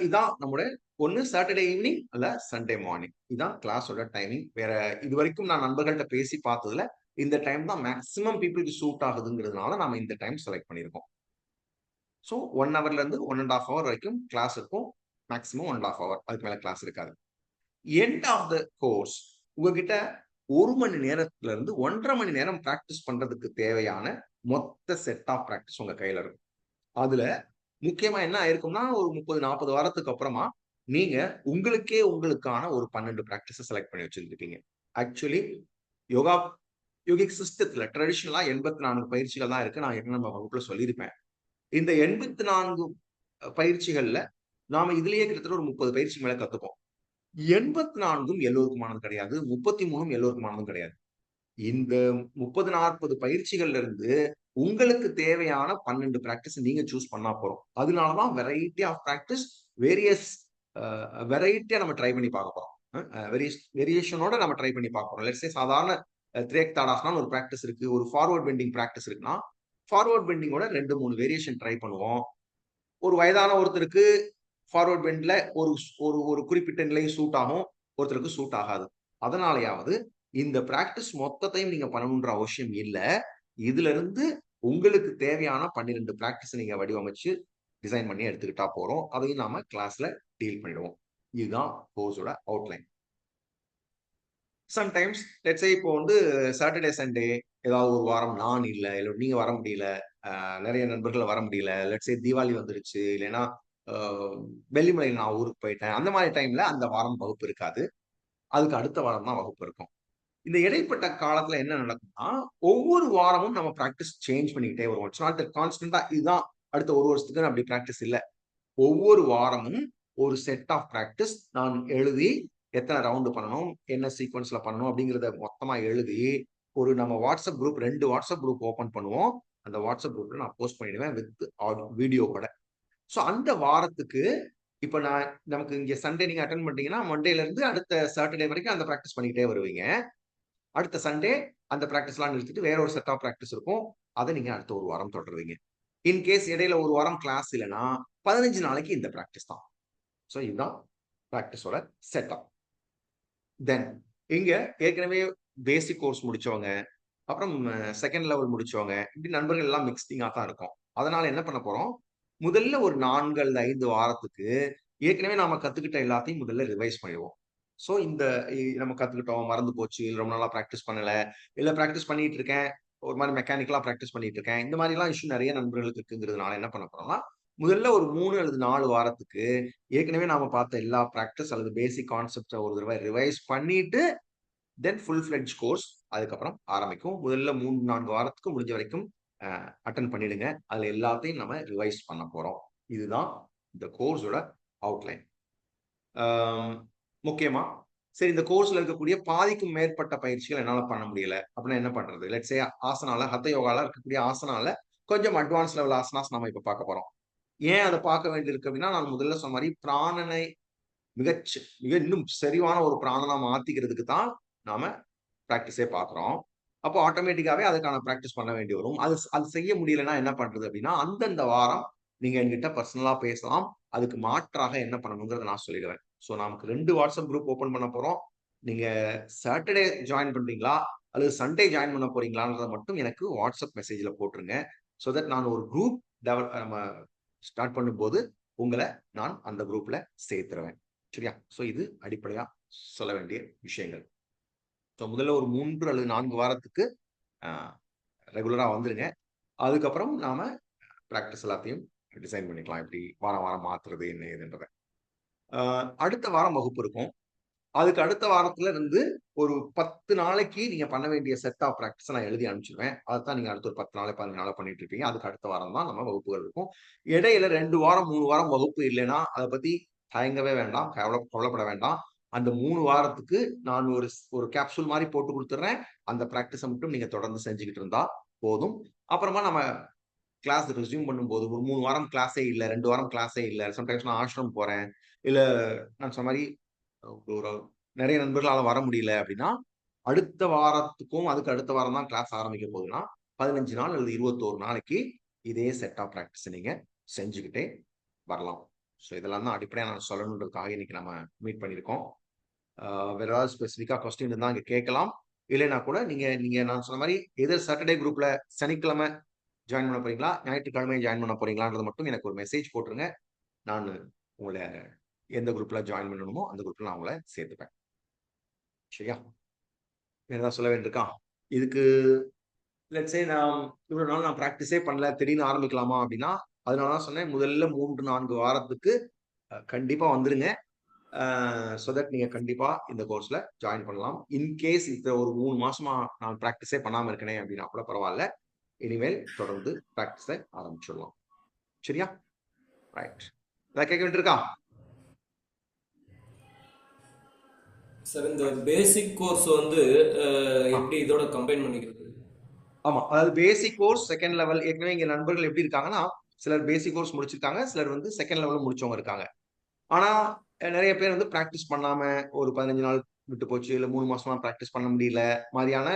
இதான் நம்முடைய ஒன்னு சாட்டர்டே ஈவினிங் அல்ல சண்டே மார்னிங். இதான் கிளாஸோட டைமிங். வேற இது வரைக்கும் நான் நண்பர்கள்ட்ட பேசி பார்த்ததுல இந்த டைம் தான் மேக்சிமம் பீப்புளுக்கு சூட் ஆகுதுங்கிறதுனால நாம இந்த டைம் செலக்ட் பண்ணியிருக்கோம். ஸோ 1 ஹவர்ல இருந்து 1.5 ஹவர் வரைக்கும் கிளாஸ் இருக்கும். மேக்சிமம் 1.5 ஹவர், அதுக்கு மேல கிளாஸ் இருக்காது. எண்ட் ஆஃப் த கோர்ஸ் உங்ககிட்ட 1 மணி நேரத்துல இருந்து 1.5 மணி நேரம் பிராக்டிஸ் பண்றதுக்கு தேவையான மொத்த செட் ஆஃப் பிராக்டிஸ் உங்க கையில இருக்கும். அதுல முக்கியமா என்ன ஆயிருக்கும்னா, ஒரு 30-40 வாரத்துக்கு அப்புறமா நீங்க உங்களுக்கான ஒரு 12 பிராக்டிஸ் செலக்ட் பண்ணி வச்சிருக்கீங்க. ஆக்சுவலி யோகா யோகிக் சிஸ்டத்துல ட்ரெடிஷனலா 84 பயிற்சிகள் தான் இருக்கு. நான் என்ன நம்ம வகுப்புல சொல்லியிருப்பேன். இந்த 84 பயிற்சிகள்ல நாம இதுலயே கிட்டத்தட்ட ஒரு 30 பயிற்சி மேல கத்துப்போம். 84ம் எல்லோருக்குமானது கிடையாது. 33ம் எல்லோருக்குமானதும் கிடையாது. இந்த 30, 40 பயிற்சிகள்ல இருந்து உங்களுக்கு தேவையான 12 பிராக்டிஸ் நீங்க சூஸ் பண்ணா போறோம். அதனாலதான் வெரைட்டி ஆஃப் பிராக்டிஸ், வேரியஸ் வெரைட்டியா நம்ம ட்ரை பண்ணி பார்க்க போறோம். வேரியேஷனோட நம்ம ட்ரை பண்ணி பார்க்க லெட்ஸ் சே சாதாரண திரேக் தாடாசனான்னு ஒரு பிராக்டிஸ் இருக்கு, ஒரு ஃபார்வர்ட் பெண்டிங் பிராக்டிஸ் இருக்குன்னா, ஃபார்வர்ட் பெண்டிங்கோட 2-3 வேரியேஷன் ட்ரை பண்ணுவோம். ஒரு வயதான ஒருத்தருக்கு ஃபார்வர்ட் பெண்ட்ல ஒரு ஒரு ஒரு குறிப்பிட்ட நிலை சூட் ஆகும், ஒருத்தருக்கு சூட் ஆகாது. அதனாலயாவது இந்த பிராக்டிஸ் மொத்தத்தையும் நீங்க பண்ணணுன்ற அவசியம் இல்ல. இதுல இருந்து உங்களுக்கு தேவையான 12 பிராக்டிஸ் நீங்க வடிவமைச்சு டிசைன் பண்ணி எடுத்துக்கிட்டா போறோம். அதையும் நாம கிளாஸ்ல டீல் பண்ணிடுவோம். இதுதான் கோர்ஸோட அவுட்லைன். சம்டைம்ஸ் லெட்ஸ் சே இப்போ வந்து சாட்டர்டே சண்டே ஏதாவது ஒரு வாரம் நான் இல்ல நீங்க வர முடியல, நிறைய நண்பர்கள் வர முடியல, லெட்ஸ் சே தீபாவளி வந்துருச்சு, இல்லைன்னா வெள்ளிமலையில் நான் ஊருக்கு போயிட்டேன், அந்த மாதிரி டைம்ல அந்த வாரம் வகுப்பு இருக்காது. அதுக்கு அடுத்த வாரம் தான் வகுப்பு இருக்கும். இந்த இடைப்பட்ட காலத்துல என்ன நடக்கும்னா, ஒவ்வொரு வாரமும் நம்ம பிராக்டிஸ் சேஞ்ச் பண்ணிக்கிட்டே வருவோம். இட்ஸ் நாட் கான்ஸ்டன்டா இதுதான் அடுத்த ஒரு வருஷத்துக்கு அப்படி பிராக்டிஸ் இல்ல. ஒவ்வொரு வாரமும் ஒரு செட் ஆஃப் பிராக்டிஸ் நான் எழுதி எத்தனை ரவுண்டு பண்ணணும், என்ன சீக்வன்ஸ்ல பண்ணணும் அப்படிங்கிறத மொத்தமா எழுதி ஒரு நம்ம WhatsApp group 2 WhatsApp group open பண்ணுவோம். அந்த வாட்ஸ்அப் குரூப்ல நான் போஸ்ட் பண்ணிடுவேன் வித் வீடியோ கூட. ஸோ அந்த வாரத்துக்கு இப்ப நமக்கு இங்க சண்டே நீங்க அட்டன் பண்ணிட்டீங்கன்னா மண்டேல இருந்து அடுத்த சாட்டர்டே வரைக்கும் அந்த ப்ராக்டிஸ் பண்ணிக்கிட்டே வருவீங்க. அடுத்த சண்டே அந்த ப்ராக்டிஸ்லாம் நிறுத்திட்டு வேற ஒரு செட் ஆஃப் ப்ராக்டிஸ் இருக்கும். அதை நீங்க அடுத்த ஒரு வாரம் தொடருவீங்க. இன்கேஸ் இடையில ஒரு வாரம் கிளாஸ் இல்லைன்னா 15 நாளைக்கு இந்த ப்ராக்டிஸ் தான். ஸோ இதுதான் ப்ராக்டிஸோட செட்டப். தென் இங்க ஏற்கனவே பேசிக் கோர்ஸ் முடிச்சவங்க, அப்புறம் செகண்ட் லெவல் முடிச்சவங்க, இப்படி நண்பர்கள் எல்லாம் மிக்ஸ்டிங்கா தான் இருக்கும். அதனால என்ன பண்ண போறோம், முதல்ல ஒரு 4 அல்லது 5 வாரத்துக்கு ஏற்கனவே நாம கத்துக்கிட்ட எல்லாத்தையும் முதல்ல ரிவைஸ் பண்ணிடுவோம். ஸோ இந்த நம்ம கத்துக்கிட்டோம், மறந்து போச்சு, ரொம்ப நாளா ப்ராக்டிஸ் பண்ணல, இல்ல ப்ராக்டிஸ் பண்ணிட்டு இருக்கேன், ஒரு மாதிரி மெக்கானிக்கலா ப்ராக்டிஸ் பண்ணிட்டு இருக்கேன், இந்த மாதிரி எல்லாம் இஷ்யூ நிறைய நண்பர்களுக்கு இருக்குங்கிறதுனால என்ன பண்ண போறோம்னா, முதல்ல ஒரு 3 அல்லது 4 வாரத்துக்கு ஏற்கனவே நாம பார்த்த எல்லா ப்ராக்டிஸ் அல்லது பேசிக் கான்செப்டை ஒரு தடவை ரிவைஸ் பண்ணிட்டு தென் ஃபுல் ஃபிளெட்ஜ் கோர்ஸ் அதுக்கப்புறம் ஆரம்பிக்கும். முதல்ல 3-4 வாரத்துக்கு முடிஞ்ச வரைக்கும் அட்டன் பண்ணிடுங்க. அதுல எல்லாத்தையும் நம்ம ரிவைஸ் பண்ண போறோம். இதுதான் இந்த கோர்ஸோட அவுட்லைன். முக்கியமா சரி, இந்த கோர்ஸ்ல இருக்கக்கூடிய பாதிக்கும் மேற்பட்ட பயிற்சிகள் என்னால பண்ண முடியல அப்படின்னா என்ன பண்றது? லெட்ஸ் சே ஆசனால, ஹத்த யோகால இருக்கக்கூடிய ஆசனால கொஞ்சம் அட்வான்ஸ் லெவல் ஆசனாஸ் நம்ம இப்ப பார்க்க போறோம். ஏன் அதை பார்க்க வேண்டியிருக்கு அப்படின்னா, நான் முதல்ல சொன்ன மாதிரி பிராணனை மிக இன்னும் சரிவான ஒரு பிராணனா மாத்திக்கிறதுக்கு தான் நாம பிராக்டிஸே பார்க்குறோம். அப்போ ஆட்டோமேட்டிக்காவே அதுக்கான பிராக்டிஸ் பண்ண வேண்டி வரும். அது செய்ய முடியலன்னா என்ன பண்றது அப்படின்னா, அந்தந்த வாரம் நீங்க என்கிட்ட பர்சனலா பேசலாம். அதுக்கு மாற்றாக என்ன பண்ணணுங்கிறத நான் சொல்லிடுவேன். ஸோ நமக்கு 2 வாட்ஸ்அப் குரூப் ஓபன் பண்ண போறோம். நீங்க சாட்டர்டே ஜாயின் பண்றீங்களா அல்லது சண்டே ஜாயின் பண்ண போறீங்களான்றத மட்டும் எனக்கு வாட்ஸ்அப் மெசேஜ்ல போட்டுருங்க. ஸோ தட் நான் ஒரு குரூப் நம்ம ஸ்டார்ட் பண்ணும்போது உங்களை நான் அந்த குரூப்ல சேர்த்துருவேன். சரியா? ஸோ இது அடிப்படையா சொல்ல வேண்டிய விஷயங்கள். ஸோ முதல்ல ஒரு 3 அல்லது 4 வாரத்துக்கு ரெகுலரா வந்துருங்க. அதுக்கப்புறம் நாம ப்ராக்டிஸ் எல்லாத்தையும் டிசைன் பண்ணிக்கலாம். எப்படி வாரம் வாரம் மாத்துறது என்ன ஏதுன்றத. அடுத்த வாரம் வகுப்பு இருக்கும். அதுக்கு அடுத்த வாரத்துல இருந்து ஒரு 10 நாளைக்கு நீங்க பண்ண வேண்டிய செட் ஆஃப் ப்ராக்டிஸ் நான் எழுதி அனுப்பிச்சிருவேன். அதைத்தான் நீங்க அடுத்த ஒரு 10 நாள் 15 நாளா பண்ணிட்டு இருப்பீங்க. அதுக்கு அடுத்த வாரம் தான் நம்ம வகுப்புகள் இருக்கும். இடையில 2 வாரம் 3 வாரம் வகுப்பு இல்லைன்னா அதை பத்தி தயங்கவே வேண்டாம், கவலைப்பட வேண்டாம். அந்த 3 வாரத்துக்கு நான் ஒரு கேப்சூல் மாதிரி போட்டு கொடுத்துட்றேன். அந்த ப்ராக்டிஸை மட்டும் நீங்க தொடர்ந்து செஞ்சுக்கிட்டு இருந்தா போதும். அப்புறமா நம்ம கிளாஸ் ரெஸ்யூம் பண்ணும்போது ஒரு 3 வாரம் கிளாஸே இல்லை, 2 வாரம் கிளாஸே இல்லை, சம்டைம்ஸ் நான் ஆஷ்ரம் போறேன், இல்ல நான் சொன்ன மாதிரி ஒரு நிறைய நண்பர்களால வர முடியல அப்படின்னா, அடுத்த வாரத்துக்கும் அதுக்கு அடுத்த வாரம் தான் கிளாஸ் ஆரம்பிக்க போகுதுன்னா 15 நாள் அல்லது 21 நாளைக்கு இதே செட் ஆஃப் ப்ராக்டிஸ் நீங்க செஞ்சுக்கிட்டே வரலாம். ஸோ இதெல்லாம் தான் அடிப்படையாக நான் சொல்லணுன்றதுக்காக இன்னைக்கு நம்ம மீட் பண்ணியிருக்கோம். வேற ஏதாவது ஸ்பெசிஃபிக்கா கொஸ்டின் இருந்தா இங்க கேட்கலாம். இல்லைன்னா கூட நீங்க நான் சொன்ன மாதிரி எதர் சாட்டர்டே குரூப்ல சனிக்கிழமை ஜாயின் பண்ண போறீங்களா, ஞாயிற்றுக்கிழமை ஜாயின் பண்ண போறீங்களான்றது மட்டும் எனக்கு ஒரு மெசேஜ் போட்டுருங்க. நான் உங்களை எந்த குரூப்ல ஜாயின் பண்ணணுமோ அந்த குரூப்ல நான் உங்களை சேர்த்துப்பேன். சரியா? வேற ஏதாவது சொல்ல வேண்டியிருக்கா? இதுக்கு லெட்ஸ் சே நான் இவ்வளவு நாள் நான் ப்ராக்டிஸே பண்ணல, திடீர்னு ஆரம்பிக்கலாமா அப்படின்னா, அதனாலதான் சொன்னேன் முதல்ல 3-4 வாரத்துக்கு கண்டிப்பா வந்துருங்க. ஸோ தட் நீங்க கண்டிப்பா இந்த கோர்ஸ்ல ஜாயின் பண்ணலாம். இன்கேஸ் இந்த ஒரு 3 மாசமா நான் ப்ராக்டிஸே பண்ணாம இருக்கனே அப்படின்னா கூட பரவாயில்ல. இனிமேல் தொடர்ந்து ப்ராக்டிஸை ஆரம்பிச்சிடலாம். சரியா? ரைட். ஏதாவது கேட்க வேண்டியிருக்கா? சார், இந்த பேசிக் கோர்ஸ் வந்து எப்படி இதோட கம்பைன் பண்ணிக்கிறது? ஆமா, அதாவது பேசிக் கோர்ஸ் செகண்ட் லெவல் ஏற்கனவே இங்க நண்பர்கள் எப்படி இருக்காங்கன்னா, சிலர் பேசிக் கோர்ஸ் முடிச்சிருக்காங்க, சிலர் வந்து செகண்ட் லெவல் முடிச்சவங்க இருக்காங்க. ஆனா நிறைய பேர் வந்து பிராக்டிஸ் பண்ணாம ஒரு 15 நாள் விட்டு போச்சு, இல்ல 3 மாசமா பிராக்டிஸ் பண்ண முடியல மாதிரியான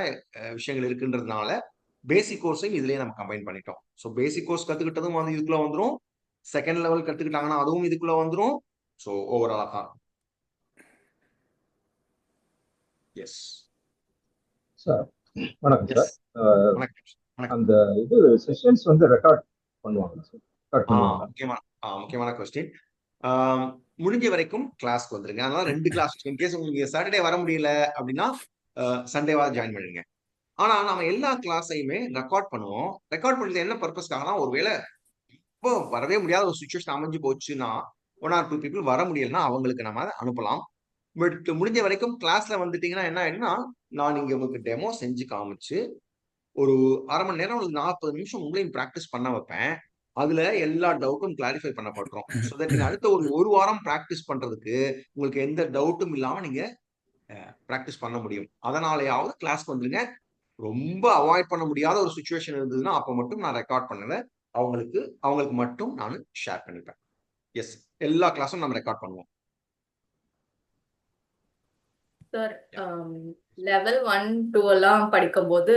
விஷயங்கள் இருக்குன்றதுனால பேசிக் கோர்ஸையும் இதுலயே நம்ம கம்பைன் பண்ணிட்டோம். ஸோ பேசிக் கோர்ஸ் கத்துக்கிட்டதும் வந்து இதுக்குள்ள வந்துடும், செகண்ட் லெவல் கத்துக்கிட்டாங்கன்னா அதுவும் இதுக்குள்ள வந்துடும். ஸோ ஓவராலா தான். எஸ் சார் வணக்கம் எஸ். சார். வணக்கம். அந்த இது செஷன்ஸ் வந்து ரெக்கார்ட் பண்ணுவாங்க சார்? ரெக்கார்ட் பண்ணுவாங்க. முக்கியமான கொஸ்டின். முடிஞ்ச வரைக்கும் கிளாஸ்க்கு வந்துருங்க. அதனால 2 கிளாஸ், இன்கேஸ் உங்களுக்கு சாட்டர்டே வர முடியல அப்படின்னா சண்டேவா ஜாயின் பண்ணிடுங்க. ஆனா நம்ம எல்லா கிளாஸையுமே ரெக்கார்ட் பண்ணுவோம். ரெக்கார்ட் பண்றது என்ன பர்பஸ்க்காகனா, ஒருவேளை இப்போ வரவே முடியாத ஒரு சுச்சுவேஷன் அமைஞ்சு போச்சுன்னா 1 or 2 people வர முடியலன்னா அவங்களுக்கு நம்ம அதை அனுப்பலாம். பட் முடிஞ்ச வரைக்கும் கிளாஸ்ல வந்துட்டீங்கன்னா என்ன ஆயிடும்னா, நான் இங்க உங்களுக்கு டெமோ செஞ்சு காமிச்சு ஒரு 1/2 மணி நேரம் அல்லது 40 நிமிஷம் உங்களையும் பிராக்டிஸ் பண்ண வைப்பேன். அதுல எல்லா டவுட்டும் கிளாரிஃபை பண்ணப்பட்டுரும். ஸோ தட் நீங்க அடுத்த ஒரு வாரம் பிராக்டிஸ் பண்றதுக்கு உங்களுக்கு எந்த டவுட்டும் இல்லாம நீங்க பிராக்டிஸ் பண்ண முடியும். அதனாலயாவது கிளாஸ்க்கு வந்துருங்க. ரொம்ப அவாய்ட் பண்ண முடியாத ஒரு சுச்சுவேஷன் இருந்ததுன்னா அப்ப மட்டும் நான் ரெக்கார்ட் பண்ணுவேன். அவங்களுக்கு மட்டும் நான் ஷேர் பண்ணிப்பேன். எஸ், எல்லா கிளாஸும் நம்ம ரெக்கார்ட் பண்ணுவோம். சார் லெவல் 1, 2 எல்லாம் படிக்கும்போது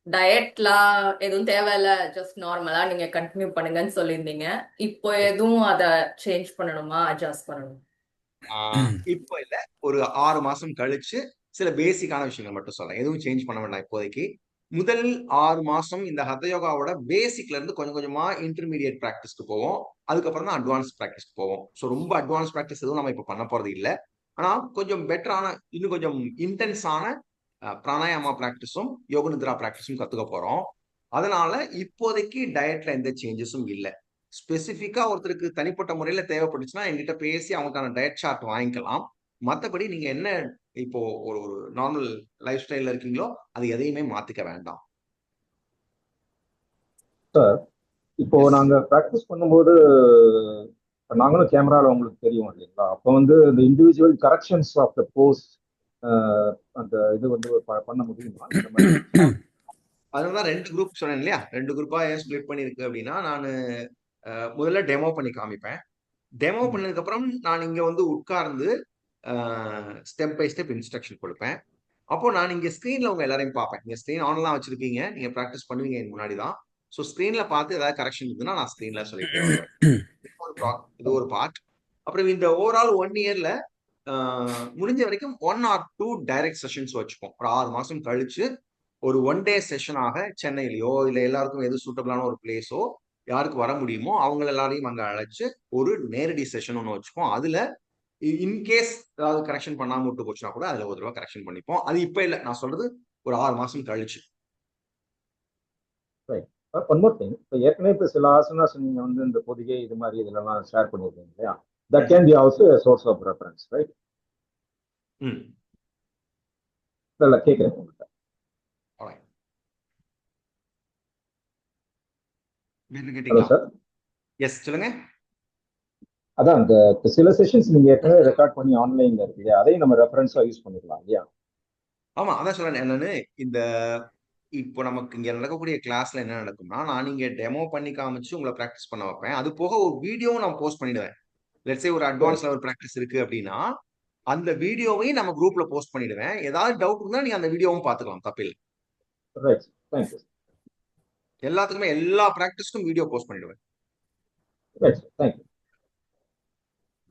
டயட்லாம் எதுவும் தேவையில்ல, ஜஸ்ட் நார்மலா நீங்க கண்டினியூ பண்ணுங்கன்னு சொல்லியிருந்தீங்க. இப்போ எதுவும் அதை சேஞ்ச் பண்ணணுமா, அட்ஜஸ்ட் பண்ணணும்? இப்போ இல்ல, ஒரு 6 மாசம் கழிச்சு சில பேசிக்கான விஷயங்கள் மட்டும் சொல்றேன். எதுவும் சேஞ்ச் பண்ண வேண்டாம் இப்போதைக்கு. முதல் 6 மாசம் இந்த ஹத யோகாவோட பேசிக்ல இருந்து கொஞ்சம் கொஞ்சமா இன்டர்மீடியட் பிராக்டிஸ்க்கு போவோம். அதுக்கப்புறம் தான் அட்வான்ஸ் பிராக்டிஸ்க்கு போவோம். ஸோ ரொம்ப அட்வான்ஸ் பிராக்டிஸ் எதுவும் நம்ம இப்போ பண்ண போறது இல்லை. ஆனா கொஞ்சம் பெட்டரான, இன்னும் கொஞ்சம் இன்டென்ஸான பிராணாயாமா பிராக்டிஸும் யோக நித்ரா பிராக்டிஸும் கத்துக்க போறோம். அதனால இப்போதைக்கு டயட்ல எந்த சேஞ்சஸும் இல்லை. ஸ்பெசிஃபிக்கா ஒருத்தருக்கு தனிப்பட்ட முறையில தேவைப்பட்டுச்சுன்னா என்கிட்ட பேசி அவங்களுக்கான டயட் சார்ட் வாங்கிக்கலாம். மற்றபடி நீங்க என்ன இப்போ ஒரு நார்மல் லைஃப் ஸ்டைல்ல இருக்கீங்களோ அது எதையுமே மாத்திக்க வேண்டாம். சார், இப்போ நாங்க ப்ராக்டிஸ் பண்ணும்போது நாங்களும் கேமரால உங்களுக்கு தெரியும் இல்லைங்களா? அப்போ வந்து இந்த individual corrections of the pose அந்த இது வந்து பண்ண முடியுமா இந்த மாதிரி? அதனாலதான் 2 குரூப் சொன்னேன் இல்லையா? 2 குரூப்பா ஏன் ஸ்பிளிட் பண்ணிருக்கு அப்படின்னா, நான் முதல்ல டெமோ பண்ணி காமிப்பேன். டெமோ பண்ணதுக்கு அப்புறம் நான் இங்க வந்து உட்கார்ந்து ஸ்டெப் பை ஸ்டெப் இன்ஸ்ட்ரக்ஷன் கொடுப்பேன். அப்போ நான் இங்க ஸ்கிரீன்ல உங்க எல்லாரையும் பார்ப்பேன். நீங்க ஸ்கிரீன் ஆன்ல தான் வச்சிருப்பீங்க, நீங்க ப்ராக்டிஸ் பண்ணுவீங்க எனக்கு முன்னாடி தான். ஸோ ஸ்கிரீன்ல பார்த்து ஏதாவது கரெக்ஷன் இருந்ததுன்னா நான் ஸ்கிரீன்ல சொல்லிட்டே வருவேன். இது ஒரு பார்ட். அப்புறம் இந்த ஓவரால் 1 இயர்ல முடிஞ்ச வரைக்கும் 1 or 2 டைரக்ட் செஷன்ஸ் வச்சுப்போம். ஒரு 6 மாசம் கழிச்சு ஒரு 1 டே செஷனாக சென்னையிலயோ இல்ல எல்லாருக்கும் எது சூட்டபிளான ஒரு பிளேஸோ யாருக்கு வர முடியுமோ அவங்க எல்லாரையும் அங்க அழைச்சு ஒரு நேரடி செஷன் ஒன்று வச்சுப்போம். அதுல இன்கேஸ் ஏதாவது கரெக்ஷன் பண்ணாம விட்டு போச்சுன்னா கூட அதுல ஒரு தடவை கரெக்ஷன் பண்ணிப்போம். அது இப்ப இல்ல, நான் சொல்றது ஒரு 6 மாசம் கழிச்சு. ஒன் மோர் திங், இப்போ ஏற்கனவே இப்போ சில ஆசனாஸ் நீங்க வந்து இந்த பொதிகை இது மாதிரி இதெல்லாம் ஷேர் பண்ணிருக்கீங்க இல்லையா? That can be also source of reference, right? இல்லை கேட்குறேன் உங்கள்கிட்ட. Hello sir. எஸ், சொல்லுங்க. அதான் இந்த சில செஷன்ஸ் நீங்க ஏற்கனவே ரெக்கார்ட் பண்ணி ஆன்லைன்ல இருக்கு இல்லையா, அதையும் நம்ம ரெஃபரன்ஸா யூஸ் பண்ணிக்கலாம் இல்லையா? ஆமா, அதான் சொல்றேன். என்னன்னு இந்த இப்போ நமக்கு இங்க நடக்கக்கூடிய கிளாஸ்ல என்ன நடக்கும்னா, நான் இங்க டெமோ பண்ணி காமிச்சு உங்களை ப்ராக்டிஸ் பண்ண வைப்பேன். அது போக ஒரு வீடியோவும் நான் போஸ்ட் பண்ணிடுவேன். லெட்ஸே ஒரு அட்வான்ஸ் லெவல் ப்ராக்டிஸ் இருக்கு அப்படின்னா அந்த வீடியோவையும் நம்ம குரூப்ல போஸ்ட் பண்ணிடுவேன். ஏதாவது டவுட் இருந்தா நீங்க அந்த வீடியோவும் பார்த்துக்கலாம், தப்பில்லை. Right, thank you. எல்லாத்துக்குமே எல்லா ப்ராக்டிஸ்க்கும் வீடியோ போஸ்ட் பண்ணிடுவேன். Right, thank you.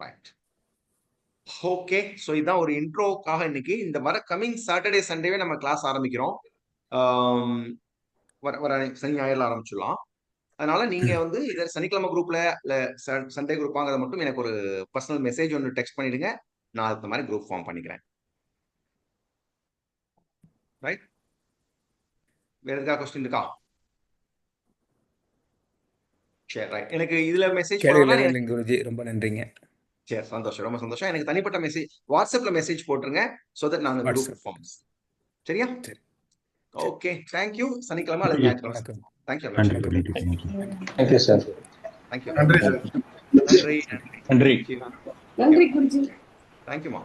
Right, okay. So இதான் ஒரு இன்ட்ரோக்காக இன்னைக்கு. இந்த வர கமிங் சாட்டர்டே சண்டேவே நம்ம கிளாஸ் ஆரம்பிக்கிறோம். வர சனி ஞாயிறுல ஆரம்பிச்சிடலாம். அதனால நீங்க வந்து இதை சனிக்கிழமை குரூப்ல இல்ல சண்டே குரூப்பாங்கிறத மட்டும் எனக்கு ஒரு பர்சனல் மெசேஜ் ஒன்று டெக்ஸ்ட் பண்ணிடுங்க. நான் அதுக்கு மாதிரி குரூப் ஃபார்ம் பண்ணிக்கிறேன். ரைட், வேற ஏதாவது கொஸ்டின் இருக்கா? சரி, ரைட். எனக்கு இதுல மெசேஜ் பண்ணலாம் குருஜி, ரொம்ப நன்றிங்க. சரி, சந்தோஷம், ரொம்ப சந்தோஷம். எனக்கு தனிப்பட்ட மெசேஜ் வாட்ஸ்அப்ல மெசேஜ் போட்டுருங்க. சோ தட் நாங்க குரூப் ஃபார்ம்ஸ். சரியா? Okay, thank you. சனிக்கிழமை அல்லது ஞாயிற்றுக்கிழமை. Thank you. Thank you sir. Thank you. நன்றி சார். நன்றி. நன்றி. நன்றி குருஜி. தேங்க் யூ மா.